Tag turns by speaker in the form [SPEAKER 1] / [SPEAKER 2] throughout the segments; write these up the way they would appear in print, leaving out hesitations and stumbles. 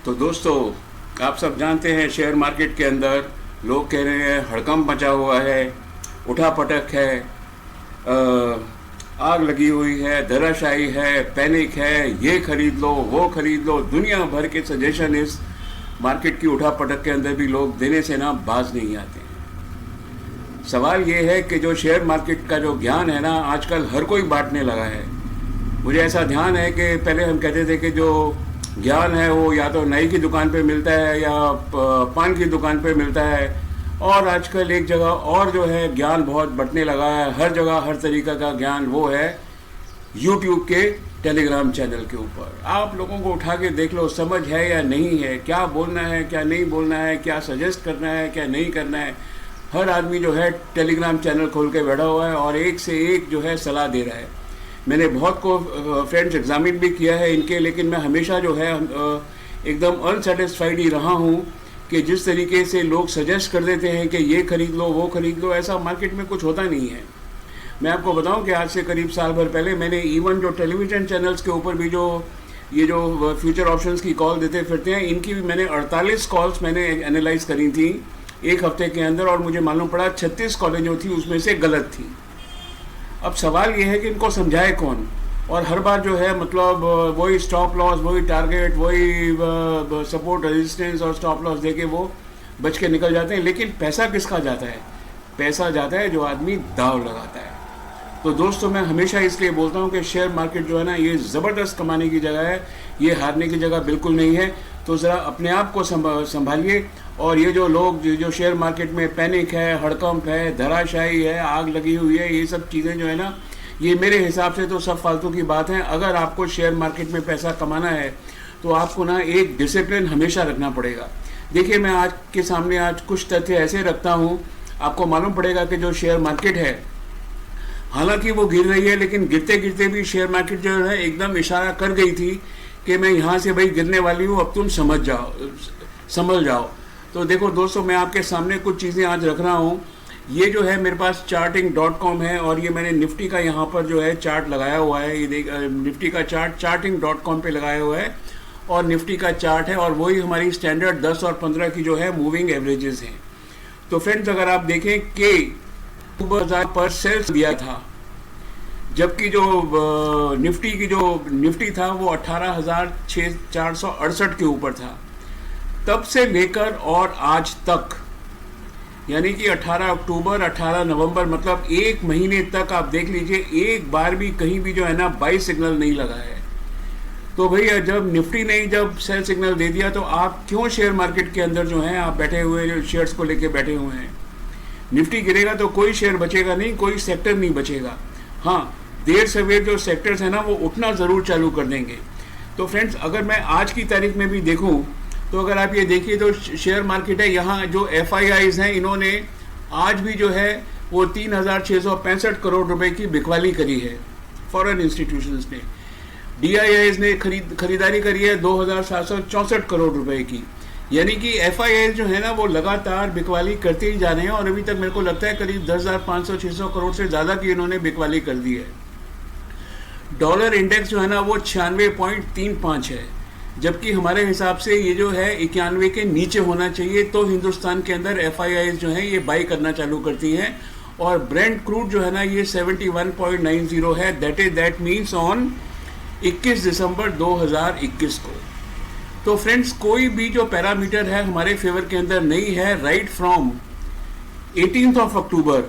[SPEAKER 1] तो दोस्तों, आप सब जानते हैं शेयर मार्केट के अंदर लोग कह रहे हैं हड़कंप मचा हुआ है, उठापटक है, आग लगी हुई है, धराशायी है, पैनिक है, ये खरीद लो वो खरीद लो। दुनिया भर के सजेशन इस मार्केट की उठापटक के अंदर भी लोग देने से ना बाज नहीं आते हैं। सवाल ये है कि जो शेयर मार्केट का जो ज्ञान है ना, आजकल हर कोई बांटने लगा है। मुझे ऐसा ध्यान है कि पहले हम कहते थे कि जो ज्ञान है वो या तो नाई की दुकान पे मिलता है या पान की दुकान पे मिलता है, और आजकल एक जगह और जो है ज्ञान बहुत बंटने लगा है। हर जगह हर तरीका का ज्ञान वो है यूट्यूब के टेलीग्राम चैनल के ऊपर। आप लोगों को उठा के देख लो, समझ है या नहीं है, क्या बोलना है क्या नहीं बोलना है, क्या सजेस्ट करना है क्या नहीं करना है। हर आदमी जो है टेलीग्राम चैनल खोल के बैठा हुआ है और एक से एक जो है सलाह दे रहा है। मैंने बहुत को फ्रेंड्स एग्जामिन भी किया है इनके, लेकिन मैं हमेशा जो है एकदम अनसेटिस्फाइड ही रहा हूँ कि जिस तरीके से लोग सजेस्ट कर देते हैं कि ये खरीद लो वो खरीद लो, ऐसा मार्केट में कुछ होता नहीं है। मैं आपको बताऊं कि आज से करीब साल भर पहले मैंने इवन जो टेलीविज़न चैनल्स के ऊपर भी जो ये जो फ्यूचर ऑप्शंस की कॉल देते फिरते हैं, इनकी भी मैंने 48 कॉल्स मैंने एनालाइज करी थी एक हफ्ते के अंदर, और मुझे मालूम पड़ा 36 कॉलें जो थी उसमें से गलत थी। अब सवाल ये है कि इनको समझाए कौन, और हर बार जो है मतलब वही स्टॉप लॉस, वही टारगेट, वही सपोर्ट रेजिस्टेंस और स्टॉप लॉस देके वो बच के निकल जाते हैं। लेकिन पैसा किसका जाता है? पैसा जाता है जो आदमी दाव लगाता है। तो दोस्तों, मैं हमेशा इसलिए बोलता हूँ कि शेयर मार्केट जो है ना, ये ज़बरदस्त कमाने की जगह है, ये हारने की जगह बिल्कुल नहीं है। तो ज़रा अपने आप को संभालिए, और ये जो लोग जो शेयर मार्केट में पैनिक है, हड़कंप है, धराशायी है, आग लगी हुई है, ये सब चीज़ें जो है ना, ये मेरे हिसाब से तो सब फालतू की बात है। अगर आपको शेयर मार्केट में पैसा कमाना है तो आपको ना एक डिसिप्लिन हमेशा रखना पड़ेगा। देखिए, मैं आज के सामने आज कुछ तथ्य ऐसे रखता हूँ, आपको मालूम पड़ेगा कि जो शेयर मार्केट है, हालांकि वो गिर रही है, लेकिन गिरते गिरते भी शेयर मार्केट जो है एकदम इशारा कर गई थी कि मैं यहाँ से भाई गिरने वाली हूँ, अब तुम संभल जाओ। तो देखो दोस्तों, मैं आपके सामने कुछ चीज़ें आज रख रहा हूँ। ये जो है मेरे पास charting.com है, और ये मैंने निफ्टी का यहाँ पर जो है चार्ट लगाया हुआ है। ये देख, निफ्टी का चार्ट charting.com पे लगाया हुआ है, और निफ्टी का चार्ट है, और वही हमारी स्टैंडर्ड 10 और 15 की जो है मूविंग एवरेजेस हैं। तो फ्रेंड्स, अगर आप देखें कि 2000 पर सेल्स दिया था, जबकि जो निफ्टी था वो 18,468 के ऊपर था। तब से लेकर और आज तक, यानी कि 18 अक्टूबर 18 नवंबर, मतलब एक महीने तक आप देख लीजिए, एक बार भी कहीं भी जो है ना बाई सिग्नल नहीं लगा है। तो भैया, जब निफ्टी ने जब सेल सिग्नल दे दिया, तो आप क्यों शेयर मार्केट के अंदर जो है आप बैठे हुए, जो शेयर्स को लेके बैठे हुए हैं? निफ्टी गिरेगा तो कोई शेयर बचेगा नहीं, कोई सेक्टर नहीं बचेगा। हाँ, देर सवेर जो सेक्टर्स हैं ना, वो उठना ज़रूर चालू कर देंगे। तो फ्रेंड्स, अगर मैं आज की तारीख में भी देखूं, तो अगर आप ये देखिए तो शेयर मार्केट है, यहाँ जो FIIs हैं, इन्होंने आज भी जो है वो 3,665 करोड़ रुपए की बिकवाली करी है। फॉरेन इंस्टीट्यूशंस ने, DIIs ने खरीदारी करी है 2,764 करोड़ रुपए की। यानी कि FIIs जो है ना, वो लगातार बिकवाली करते ही जा रहे हैं, और अभी तक मेरे को लगता है करीब 10,500-600 करोड़ से ज़्यादा की इन्होंने बिकवाली कर दी है। डॉलर इंडेक्स जो है ना, वो 96.35 है, जबकि हमारे हिसाब से ये जो है 91 के नीचे होना चाहिए। तो हिंदुस्तान के अंदर FIIs जो है ये बाई करना चालू करती हैं, और ब्रेंट क्रूड जो है ना, ये 71.90 है। दैट मीन्स ऑन 21 दिसंबर 2021 को। तो फ्रेंड्स, कोई भी जो पैरामीटर है हमारे फेवर के अंदर नहीं है राइट फ्रॉम 18 अक्टूबर।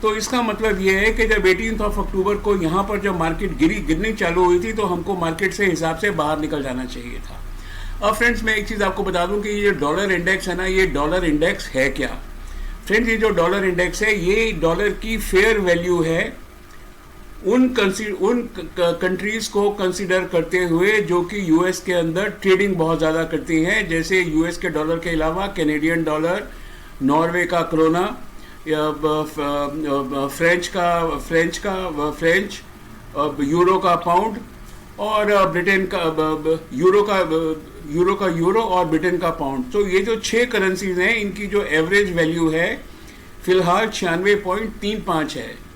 [SPEAKER 1] तो इसका मतलब ये है कि जब 18 अक्टूबर को यहाँ पर जब मार्केट गिरनी चालू हुई थी, तो हमको मार्केट से हिसाब से बाहर निकल जाना चाहिए था। अब फ्रेंड्स, मैं एक चीज़ आपको बता दूं कि ये डॉलर इंडेक्स है ना, ये डॉलर इंडेक्स है क्या? फ्रेंड्स, ये जो डॉलर इंडेक्स है, ये डॉलर की फेयर वैल्यू है उन कंट्रीज़ को कंसिडर करते हुए जो कि US के अंदर ट्रेडिंग बहुत ज़्यादा करती हैं, जैसे US के डॉलर के अलावा कैनेडियन डॉलर, नॉर्वे का क्रोना, फ्रेंच, यूरो का पाउंड, और ब्रिटेन का यूरो और ब्रिटेन का पाउंड। तो ये जो 6 करेंसीज हैं, इनकी जो एवरेज वैल्यू है फिलहाल 96.35 है।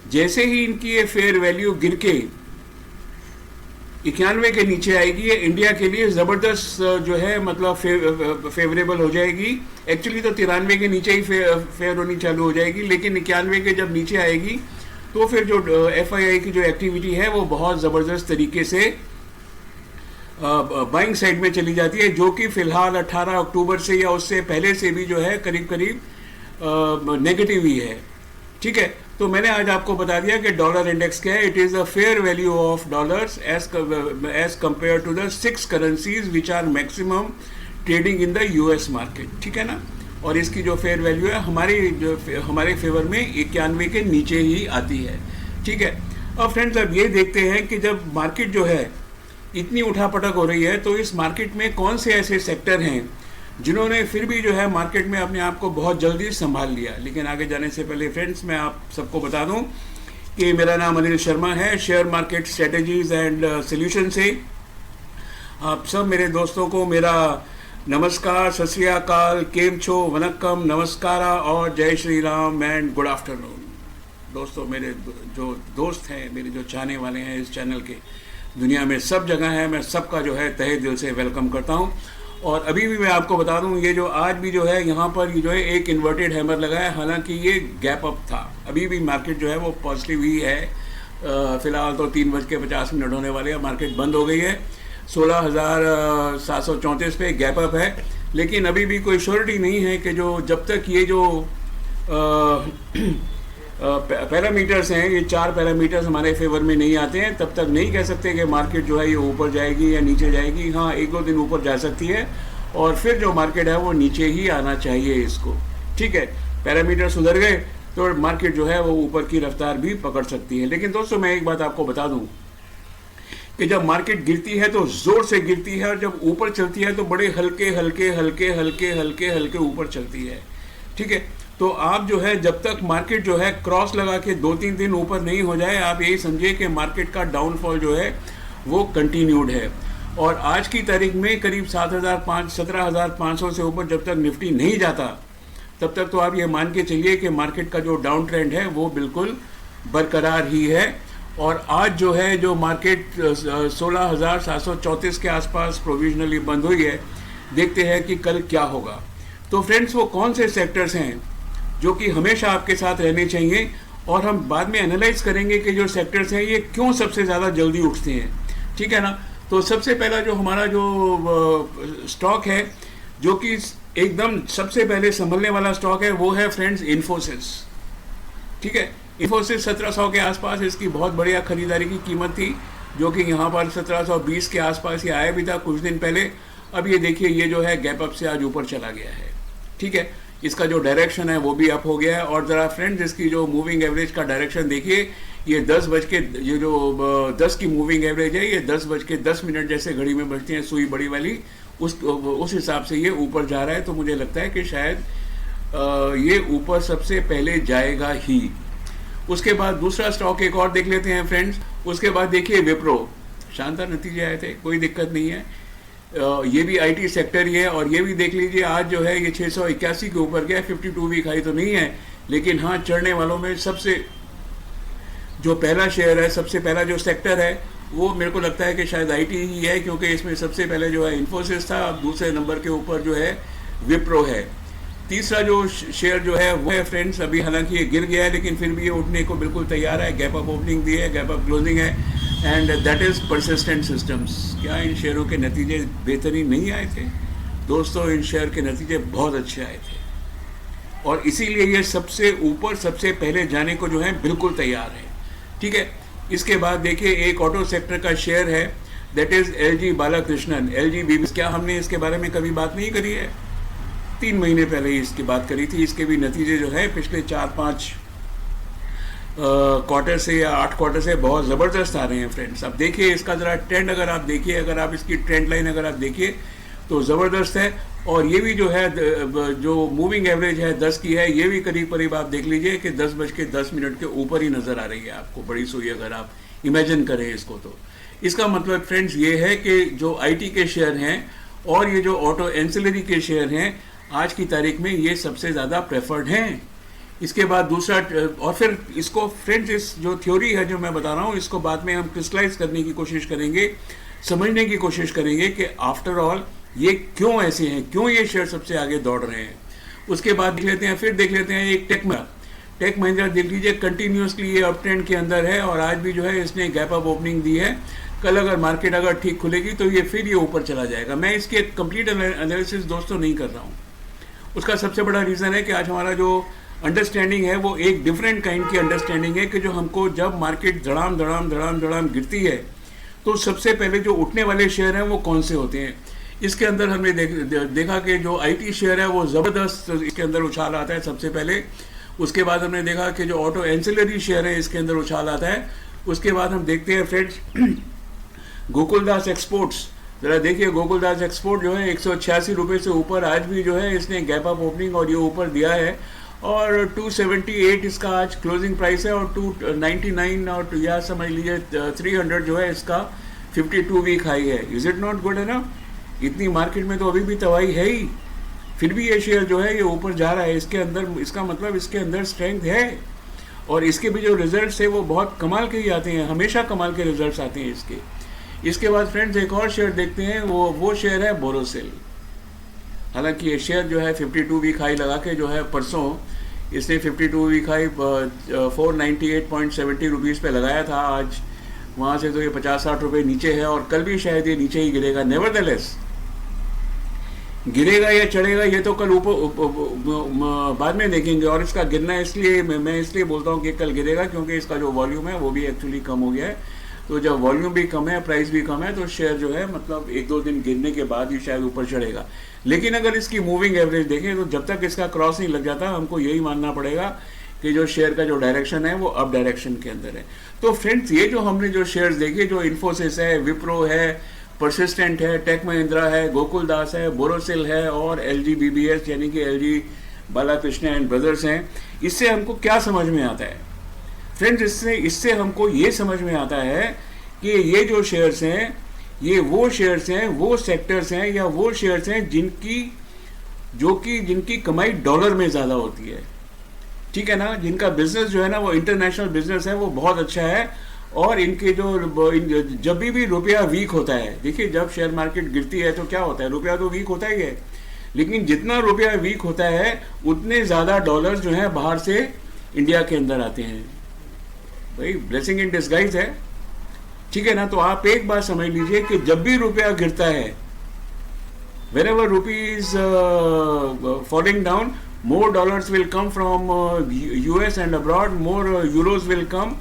[SPEAKER 1] जैसे ही इनकी ये फेयर वैल्यू गिर के 91 के नीचे आएगी, ये इंडिया के लिए ज़बरदस्त जो है मतलब फेवरेबल हो जाएगी। एक्चुअली तो 93 के नीचे ही फेयर होनी चालू हो जाएगी, लेकिन 91 के जब नीचे आएगी तो फिर जो FII की जो एक्टिविटी है वो बहुत ज़बरदस्त तरीके से बाइंग साइड में चली जाती है, जो कि फिलहाल 18 अक्टूबर से या उससे पहले से भी जो है करीब करीब नेगेटिव ही है। ठीक है, तो मैंने आज आपको बता दिया कि डॉलर इंडेक्स क्या है। It is the fair value of dollars as compare to the 6 currencies which are maximum trading in the US market. ठीक है ना, और इसकी जो फेयर वैल्यू है हमारे फेवर में 91 के नीचे ही आती है। ठीक है, अब फ्रेंड्स अब ये देखते हैं कि जब मार्केट जो है इतनी उठापटक हो रही है तो इस मार्केट में कौन से ऐसे सेक्टर हैं जिन्होंने फिर भी जो है मार्केट में अपने आप को बहुत जल्दी संभाल लिया। लेकिन आगे जाने से पहले फ्रेंड्स मैं आप सबको बता दूं कि मेरा नाम अनिल शर्मा है, share market strategies and solution से आप सब मेरे दोस्तों को मेरा नमस्कार, सत श्री अकाल, केम छो, वनक्कम, नमस्कारा और जय Shri Ram and good afternoon. दोस्तों, मेरे जो दोस्त हैं, मेरे जो चाहने वाले हैं इस चैनल के, दुनिया में सब जगह है, मैं सबका जो है तहे दिल से वेलकम करता हूं। और अभी भी मैं आपको बता दूं, ये जो आज भी जो है यहाँ पर जो है एक इन्वर्टेड हैमर लगा है, हालांकि ये गैप अप था। अभी भी मार्केट जो है वो पॉजिटिव ही है। फिलहाल तो 3:50 होने वाले हैं, मार्केट बंद हो गई है। 16,734 पे गैप अप है, लेकिन अभी भी कोई श्योरिटी नहीं है कि जो जब तक ये जो पैरामीटर्स हैं, ये 4 पैरामीटर्स हमारे फेवर में नहीं आते हैं, तब तक नहीं कह सकते कि मार्केट जो है ये ऊपर जाएगी या नीचे जाएगी। हाँ, 1-2 दिन ऊपर जा सकती है और फिर जो मार्केट है वो नीचे ही आना चाहिए इसको। ठीक है, पैरामीटर सुधर गए तो मार्केट जो है वो ऊपर की रफ्तार भी पकड़ सकती है। लेकिन दोस्तों, मैं एक बात आपको बता दूं कि जब मार्केट गिरती है तो जोर से गिरती है, और जब ऊपर चलती है तो बड़े हल्के हल्के हल्के हल्के हल्के हल्के ऊपर चलती है। ठीक है, तो आप जो है जब तक मार्केट जो है क्रॉस लगा के 2-3 दिन ऊपर नहीं हो जाए, आप यही समझिए कि मार्केट का डाउनफॉल जो है वो कंटिन्यूड है। और आज की तारीख में करीब 17,500 से ऊपर जब तक निफ्टी नहीं जाता, तब तक तो आप ये मान के चलिए कि मार्केट का जो डाउन ट्रेंड है वो बिल्कुल बरकरार ही है। और आज जो है जो मार्केट 16,734 के आसपास प्रोविजनली बंद हुई है। देखते हैं कि कल क्या होगा। तो फ्रेंड्स, वो कौन से सेक्टर्स हैं जो कि हमेशा आपके साथ रहने चाहिए, और हम बाद में एनालाइज करेंगे कि जो सेक्टर्स हैं ये क्यों सबसे ज़्यादा जल्दी उठते हैं। ठीक है ना, तो सबसे पहला जो हमारा जो स्टॉक है, जो कि एकदम सबसे पहले संभलने वाला स्टॉक है, वो है फ्रेंड्स इन्फोसिस। ठीक है, इन्फोसिस 1700 के आसपास इसकी बहुत बढ़िया खरीदारी की कीमत थी, जो कि यहाँ पर 1720 के आसपास ये आया भी था कुछ दिन पहले। अब ये देखिए, ये जो है गैप अप से आज ऊपर चला गया है। ठीक है, इसका जो डायरेक्शन है वो भी अप हो गया है। और ज़रा फ्रेंड्स, इसकी जो मूविंग एवरेज का डायरेक्शन देखिए, ये 10 की मूविंग एवरेज है, ये 10:10 जैसे घड़ी में बजती है सुई बड़ी वाली, उस हिसाब से ये ऊपर जा रहा है। तो मुझे लगता है कि शायद ये ऊपर सबसे पहले जाएगा ही। उसके बाद दूसरा स्टॉक एक और देख लेते हैं फ्रेंड्स। उसके बाद देखिए विप्रो, शानदार नतीजे आए थे, कोई दिक्कत नहीं है। ये भी IT सेक्टर ही है, और ये भी देख लीजिए आज जो है ये 681 के ऊपर गया। 52 वीक हाई तो नहीं है, लेकिन हाँ, चढ़ने वालों में सबसे जो पहला शेयर है, सबसे पहला जो सेक्टर है, वो मेरे को लगता है कि शायद IT ही है, क्योंकि इसमें सबसे पहले जो है इन्फोसिस था, अब दूसरे नंबर के ऊपर जो है विप्रो है। तीसरा जो शेयर जो है वो है फ्रेंड्स, अभी हालांकि ये गिर गया है, लेकिन फिर भी ये उठने को बिल्कुल तैयार है। गैप अप ओपनिंग दी है, गैप अप क्लोजिंग है, and that is persistent systems. क्या इन शेयरों के नतीजे बेहतरीन नहीं आए थे? दोस्तों, इन शेयर के नतीजे बहुत अच्छे आए थे, और इसीलिए ये सबसे ऊपर सबसे पहले जाने को जो है बिल्कुल तैयार है। ठीक है, इसके बाद देखिए एक ऑटो सेक्टर का शेयर है, that is LG Balakrishnan, LG। क्या हमने इसके बारे में कभी बात नहीं करी है? 3 महीने पहले ही इसकी बात करी थी। इसके भी नतीजे जो है पिछले 4-5 क्वार्टर से या 8 क्वार्टर से बहुत ज़बरदस्त आ रहे हैं फ्रेंड्स। अब देखिए इसका ज़रा ट्रेंड अगर आप देखिए, अगर आप इसकी ट्रेंड लाइन अगर आप देखिए तो ज़बरदस्त है। और ये भी जो है जो मूविंग एवरेज है 10 की है, ये भी करीब करीब आप देख लीजिए कि 10:10 के ऊपर ही नज़र आ रही है आपको, बड़ी सुई अगर आप इमेजिन करें इसको। तो इसका मतलब फ्रेंड्स ये है कि जो IT के शेयर हैं और ये जो ऑटो एंसिलरी के शेयर हैं, आज की तारीख में ये सबसे ज़्यादा प्रेफर्ड हैं। इसके बाद दूसरा, और फिर इसको फ्रेंड्स, इस जो थ्योरी है जो मैं बता रहा हूँ, इसको बाद में हम क्रिस्टलाइज करने की कोशिश करेंगे, समझने की कोशिश करेंगे कि आफ्टर ऑल ये क्यों ऐसे हैं, क्यों ये शेयर सबसे आगे दौड़ रहे हैं। उसके बाद देख लेते हैं, फिर देख लेते हैं एक टेक महिंद्रा देख लीजिए, कंटिन्यूसली ये अप ट्रेंड के अंदर है और आज भी जो है इसने गैप अप ओपनिंग दी है। कल अगर मार्केट अगर ठीक खुलेगी तो ये फिर ये ऊपर चला जाएगा। मैं इसकी कंप्लीट एनालिसिस दोस्तों नहीं कर रहा हूँ। उसका सबसे बड़ा रीज़न है कि आज हमारा जो अंडरस्टैंडिंग है वो एक डिफरेंट काइंड की अंडरस्टैंडिंग है कि जो हमको जब मार्केट धड़ाम धड़ाम धड़ाम धड़ाम गिरती है तो सबसे पहले जो उठने वाले शेयर हैं वो कौन से होते हैं। इसके अंदर हमने देखा कि जो आईटी शेयर है वो ज़बरदस्त इसके अंदर उछाल आता है सबसे पहले। उसके बाद हमने देखा कि जो ऑटो एंसिलरी शेयर है इसके अंदर उछाल आता है। उसके बाद हम देखते हैं फ्रेंड्स गोकुलदास एक्सपोर्ट्स, ज़रा देखिए गोकुलदास एक्सपोर्ट जो है 186 रुपये से ऊपर आज भी जो है इसने गैप अप ओपनिंग और ये ऊपर दिया है और 278 इसका आज क्लोजिंग प्राइस है और 299 और या समझ लीजिए 300 जो है इसका 52 वीक हाई है। इज इट नॉट गुड है ना? इतनी मार्केट में तो अभी भी तबाही है ही, फिर भी ये शेयर जो है ये ऊपर जा रहा है। इसके अंदर, इसका मतलब इसके अंदर स्ट्रेंथ है और इसके भी जो रिजल्ट्स है वो बहुत कमाल के ही आते हैं, हमेशा कमाल के रिजल्ट्स आते हैं इसके। इसके बाद फ्रेंड्स एक और शेयर देखते हैं, वो शेयर है बोरोसिल। हालांकि ये शेयर जो है 52 वीक हाई लगा के जो है परसों इसने 52 वीक हाई 498.70 रुपीज़ पे लगाया था। आज वहाँ से तो ये 50-60 रुपये नीचे है और कल भी शायद ये नीचे ही गिरेगा। नेवरदलेस गिरेगा या चढ़ेगा ये तो कल ऊपर बाद में देखेंगे। और इसका गिरना इसलिए मैं इसलिए बोलता हूँ कि कल गिरेगा क्योंकि इसका जो वॉल्यूम है वो भी एक्चुअली कम हो गया है। तो जब वॉल्यूम भी कम है, प्राइस भी कम है, तो शेयर जो है मतलब 1-2 दिन गिरने के बाद ही शायद ऊपर चढ़ेगा। लेकिन अगर इसकी मूविंग एवरेज देखें तो जब तक इसका क्रॉस नहीं लग जाता हमको यही मानना पड़ेगा कि जो शेयर का जो डायरेक्शन है वो अप डायरेक्शन के अंदर है। तो फ्रेंड्स ये जो हमने जो शेयर्स देखे, जो इन्फोसिस है, विप्रो है, परसिस्टेंट है, टेक महिंद्रा है, गोकुलदास है, बोरोसिल है और LG BBS यानी कि LG बालाकृष्ण एंड ब्रदर्स हैं, इससे हमको क्या समझ में आता है फ्रेंड्स? इससे हमको ये समझ में आता है कि ये जो शेयर्स हैं ये वो शेयर्स हैं, वो सेक्टर्स हैं या वो शेयर्स हैं जिनकी कमाई डॉलर में ज़्यादा होती है, ठीक है ना, जिनका बिजनेस जो है ना वो इंटरनेशनल बिजनेस है, वो बहुत अच्छा है। और इनके जो जब भी रुपया वीक होता है, देखिए जब शेयर मार्केट गिरती है तो क्या होता है, रुपया तो वीक होता ही है, लेकिन जितना रुपया वीक होता है उतने ज़्यादा डॉलर्स जो है बाहर से इंडिया के अंदर आते हैं। भाई ब्लेसिंग इन डिस्गाइज है, ठीक है ना। तो आप एक बात समझ लीजिए कि जब भी रुपया गिरता है, whenever rupee is falling down, more dollars will come from US and abroad, more euros will come।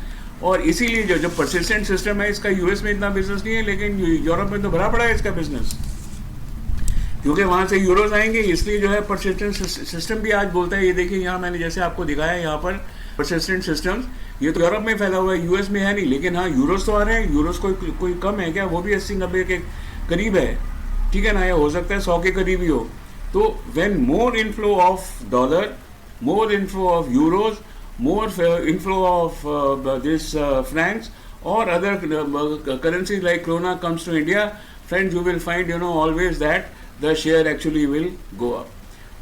[SPEAKER 1] और इसीलिए जो persistent सिस्टम है इसका US में इतना बिजनेस नहीं है, लेकिन यूरोप में तो भरा पड़ा है इसका बिजनेस, क्योंकि वहाँ से यूरोज आएंगे, इसलिए जो है परसिस्टेंट सिस्टम भी आज बोलता है। ये देखिए यहाँ मैंने जैसे आपको दिखाया यहाँ पर परसिस्टेंट सिस्टम्स, ये तो यूरोप में फैला हुआ है, यूएस में है नहीं, लेकिन हाँ यूरोज तो आ रहे हैं। यूरोज कोई कम है क्या? वो भी 80-90 के करीब है, ठीक है ना, या हो सकता है 100 के करीब ही हो। तो when more inflow of dollar, more inflow of euros, more inflow of this francs और other currencies like krona comes to India, friends you will find always that the share actually will go up.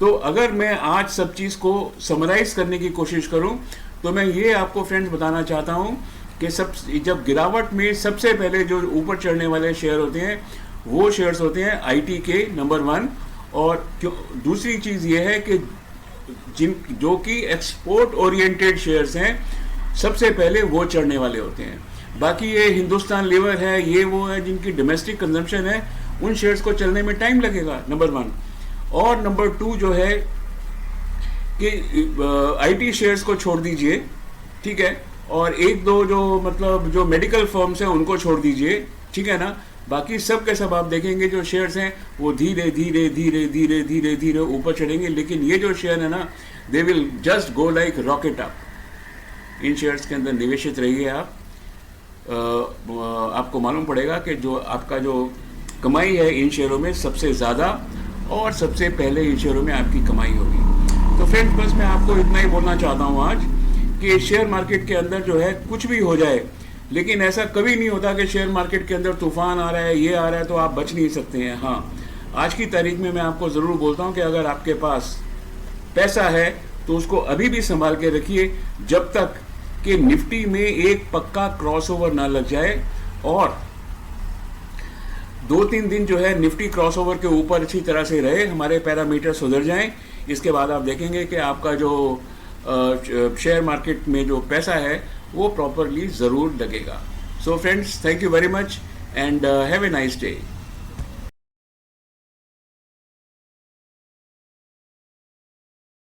[SPEAKER 1] तो अगर मैं आज सब चीज़ को summarise करने की कोशिश करूं तो मैं ये आपको फ्रेंड्स बताना चाहता हूं कि जब गिरावट में सबसे पहले जो ऊपर चढ़ने वाले शेयर होते हैं वो शेयर्स होते हैं आईटी के नंबर 1। और दूसरी चीज़ ये है कि जो कि एक्सपोर्ट ओरिएंटेड शेयर्स हैं सबसे पहले वो चढ़ने वाले होते हैं। बाकी ये हिंदुस्तान लीवर है, ये वो है जिनकी डोमेस्टिक कंजम्पशन है, उन शेयर्स को चलने में टाइम लगेगा, नंबर 1। और नंबर 2 जो है कि आईटी शेयर्स को छोड़ दीजिए, ठीक है, और 1-2 जो मतलब जो मेडिकल फर्म्स हैं उनको छोड़ दीजिए, ठीक है ना। बाकी सब के सब आप देखेंगे जो शेयर्स हैं वो धीरे धीरे धीरे धीरे धीरे धीरे ऊपर चढ़ेंगे, लेकिन ये जो शेयर है ना they will just go like rocket up. In shares के अंदर निवेशित रहिए आप। आपको मालूम पड़ेगा कि जो आपका जो कमाई है इन शेयरों में सबसे ज़्यादा और सबसे पहले इन शेयरों में आपकी कमाई होगी। तो फ्रेंड्स बस मैं आपको इतना ही बोलना चाहता हूँ आज कि शेयर मार्केट के अंदर जो है कुछ भी हो जाए, लेकिन ऐसा कभी नहीं होता कि शेयर मार्केट के अंदर तूफान आ रहा है, ये आ रहा है तो आप बच नहीं सकते हैं। हाँ, आज की तारीख में मैं आपको ज़रूर बोलता हूँ कि अगर आपके पास पैसा है तो उसको अभी भी संभाल के रखिए जब तक कि निफ्टी में एक पक्का क्रॉसओवर ना लग जाए और 2-3 दिन जो है निफ्टी क्रॉसओवर के ऊपर अच्छी तरह से रहे, हमारे पैरामीटर सुधर जाएं। इसके बाद आप देखेंगे कि आपका जो शेयर मार्केट में जो पैसा है वो प्रॉपरली ज़रूर लगेगा। So friends, thank you very much and have a nice day.